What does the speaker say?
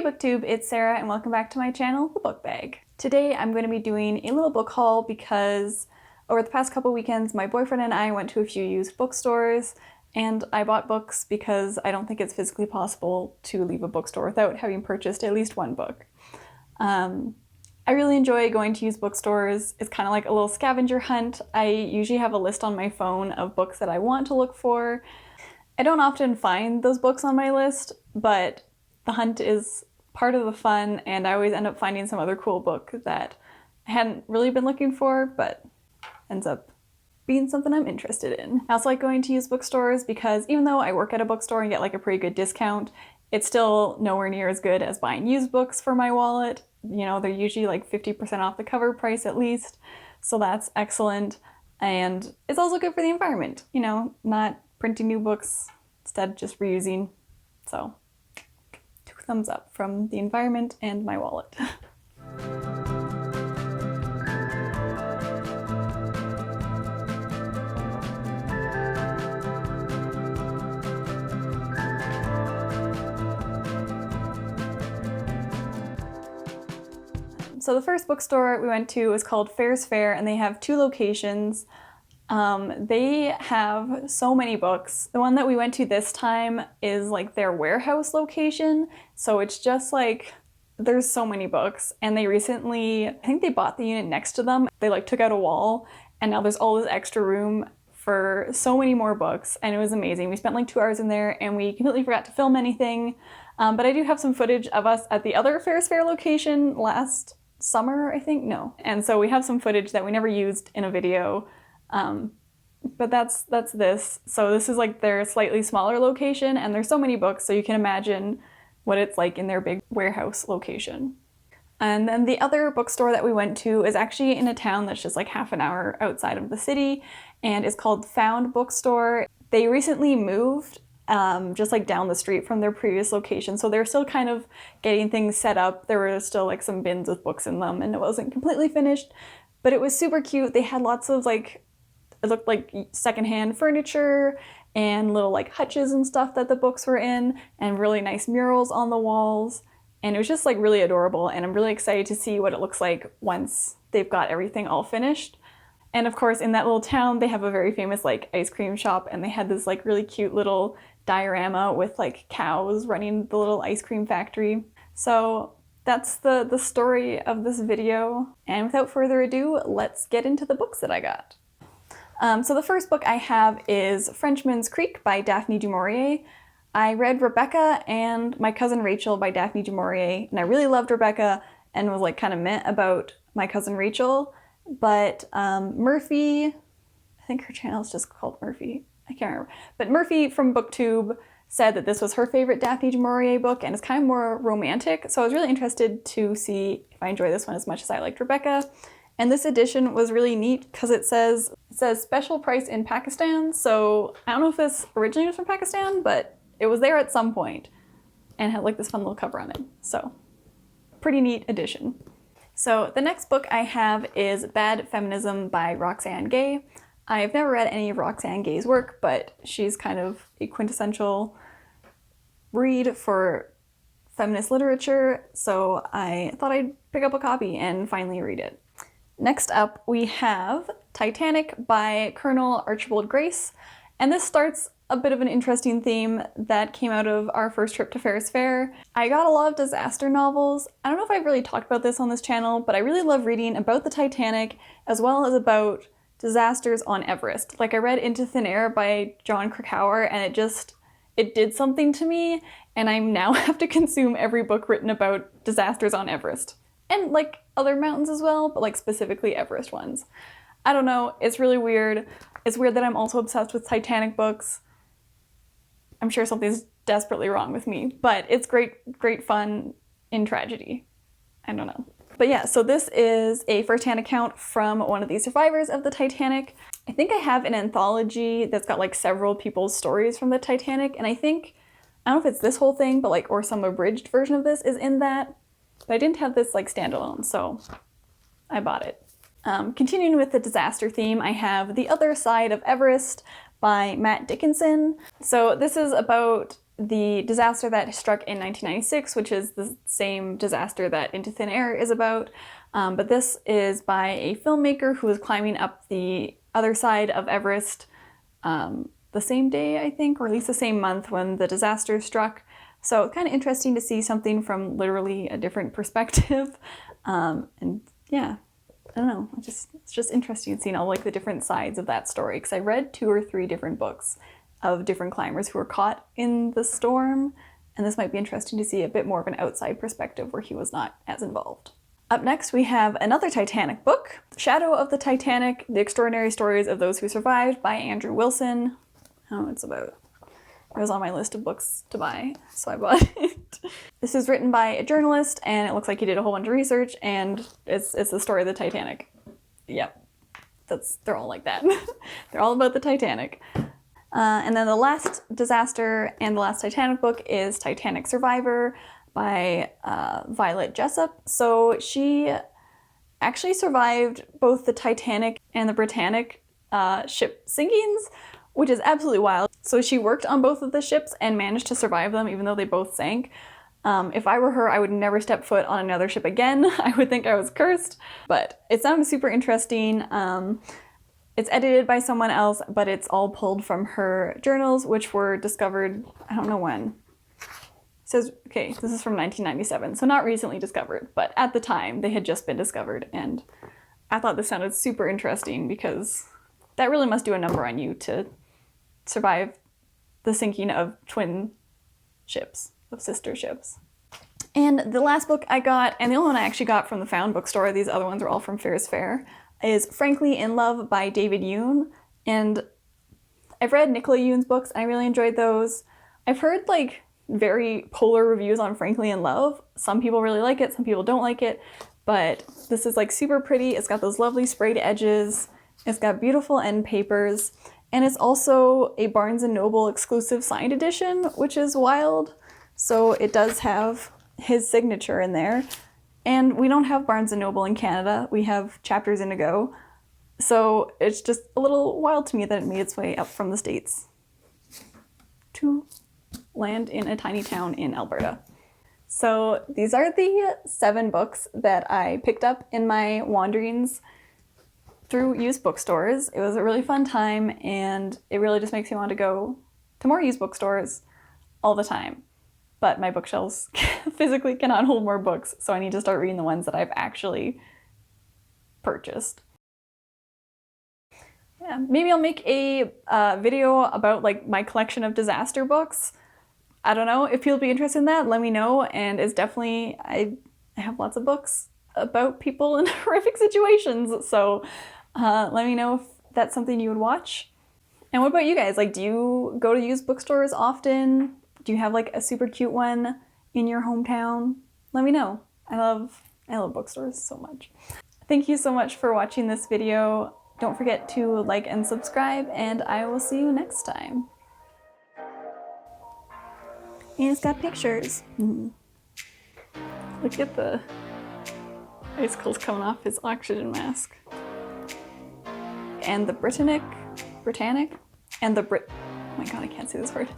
Hey booktube, it's Sarah and welcome back to my channel, The Book Bag. Today I'm going to be doing a little book haul because over the past couple weekends my boyfriend and I went to a few used bookstores and I bought books because I don't think it's physically possible to leave a bookstore without having purchased at least one book. I really enjoy going to used bookstores. It's kind of like a little scavenger hunt. I usually have a list on my phone of books that I want to look for. I don't often find those books on my list, but the hunt is part of the fun, and I always end up finding some other cool book that I hadn't really been looking for, but ends up being something I'm interested in. I also like going to used bookstores because even though I work at a bookstore and get like a pretty good discount, it's still nowhere near as good as buying used books for my wallet. You know, they're usually like 50% off the cover price at least, so that's excellent. And it's also good for the environment, you know, not printing new books, instead just reusing. So, 2 thumbs up from the environment and my wallet. So the first bookstore we went to was called Fair's Fair, and they have 2 locations. They have so many books. The one that we went to this time is like their warehouse location, so it's just like there's so many books. And they recently, I think they bought the unit next to them. They like took out a wall and now there's all this extra room for so many more books, and it was amazing. We spent like 2 hours in there and we completely forgot to film anything, but I do have some footage of us at the other Fair's Fair location last summer, I think. No. And so we have some footage that we never used in a video. But that's this. So this is like their slightly smaller location, and there's so many books, so you can imagine what it's like in their big warehouse location. And then the other bookstore that we went to is actually in a town that's just like half an hour outside of the city, and it's called Found Bookstore. They recently moved just like down the street from their previous location, so they're still kind of getting things set up. There were still like some bins with books in them and it wasn't completely finished, but it was super cute. They had lots of like, it looked like secondhand furniture and little like hutches and stuff that the books were in, and really nice murals on the walls, and it was just like really adorable, and I'm really excited to see what it looks like once they've got everything all finished. And of course in that little town they have a very famous like ice cream shop, and they had this like really cute little diorama with like cows running the little ice cream factory. So that's the story of this video, and without further ado, let's get into the books that I got. So the first book I have is Frenchman's Creek by Daphne du Maurier. I read Rebecca and My Cousin Rachel by Daphne du Maurier, and I really loved Rebecca and was like kind of meh about My Cousin Rachel, but Murphy, I think her channel is just called Murphy, I can't remember, but Murphy from BookTube said that this was her favorite Daphne du Maurier book, and it's kind of more romantic, so I was really interested to see if I enjoy this one as much as I liked Rebecca. And this edition was really neat because it says special price in Pakistan, so I don't know if this originally was from Pakistan, but it was there at some point and had like this fun little cover on it. So pretty neat edition. So the next book I have is Bad Feminism by Roxane Gay. I've never read any of Roxane Gay's work, but she's kind of a quintessential read for feminist literature, so I thought I'd pick up a copy and finally read it. Next up, we have Titanic by Colonel Archibald Grace, and this starts a bit of an interesting theme that came out of our first trip to Fair's Fair. I got a lot of disaster novels. I don't know if I've really talked about this on this channel, but I really love reading about the Titanic as well as about disasters on Everest. Like I read Into Thin Air by John Krakauer, and it did something to me, and I now have to consume every book written about disasters on Everest. And like other mountains as well, but like specifically Everest ones. I don't know, it's really weird. It's weird that I'm also obsessed with Titanic books. I'm sure something's desperately wrong with me, but it's great fun in tragedy. I don't know. But yeah, so this is a first-hand account from one of the survivors of the Titanic. I think I have an anthology that's got like several people's stories from the Titanic, and I don't know if it's this whole thing, but like, or some abridged version of this is in that. But I didn't have this like standalone, so I bought it. Continuing with the disaster theme, I have The Other Side of Everest by Matt Dickinson. So this is about the disaster that struck in 1996, which is the same disaster that Into Thin Air is about. But this is by a filmmaker who was climbing up the other side of Everest the same day, I think, or at least the same month when the disaster struck. So it's kind of interesting to see something from literally a different perspective. And yeah, I don't know, it's just interesting seeing all like the different sides of that story, because I read 2 or 3 different books of different climbers who were caught in the storm, and this might be interesting to see a bit more of an outside perspective where he was not as involved. Up next, we have another Titanic book, Shadow of the Titanic, The Extraordinary Stories of Those Who Survived by Andrew Wilson. Oh, it's about... It was on my list of books to buy, so I bought it. This is written by a journalist, and it looks like he did a whole bunch of research, and it's the story of the Titanic. Yep, they're all like that. They're all about the Titanic. And then the last disaster and the last Titanic book is Titanic Survivor by Violet Jessop. So she actually survived both the Titanic and the Britannic ship sinkings, which is absolutely wild. So she worked on both of the ships and managed to survive them even though they both sank. If I were her, I would never step foot on another ship again. I would think I was cursed, but it sounds super interesting. It's edited by someone else, but it's all pulled from her journals, which were discovered, I don't know when. It says, okay, this is from 1997, so not recently discovered, but at the time they had just been discovered, and I thought this sounded super interesting because that really must do a number on you to survive the sinking of twin ships, of sister ships. And the last book I got, and the only one I actually got from the Found bookstore, these other ones are all from Fairs Fair, is Frankly in Love by David Yoon. And I've read Nicola Yoon's books, and I really enjoyed those. I've heard like very polar reviews on Frankly in Love. Some people really like it, some people don't like it, but this is like super pretty. It's got those lovely sprayed edges. It's got beautiful end papers, and it's also a Barnes & Noble exclusive signed edition, which is wild. So it does have his signature in there. And we don't have Barnes & Noble in Canada. We have Chapters Indigo. So it's just a little wild to me that it made its way up from the States to land in a tiny town in Alberta. So these are the 7 books that I picked up in my wanderings through used bookstores. It was a really fun time, and it really just makes me want to go to more used bookstores all the time. But my bookshelves physically cannot hold more books, so I need to start reading the ones that I've actually purchased. Yeah, maybe I'll make a video about like my collection of disaster books. I don't know, if people be interested in that, let me know. And it's definitely, I have lots of books about people in horrific situations, so let me know if that's something you would watch. And what about you guys? Like, do you go to used bookstores often? Do you have like a super cute one in your hometown? Let me know. I love bookstores so much. Thank you so much for watching this video. Don't forget to like and subscribe, and I will see you next time. And it's got pictures. Look at the icicles coming off his oxygen mask. And the Britannic, and the oh my god, I can't say this word.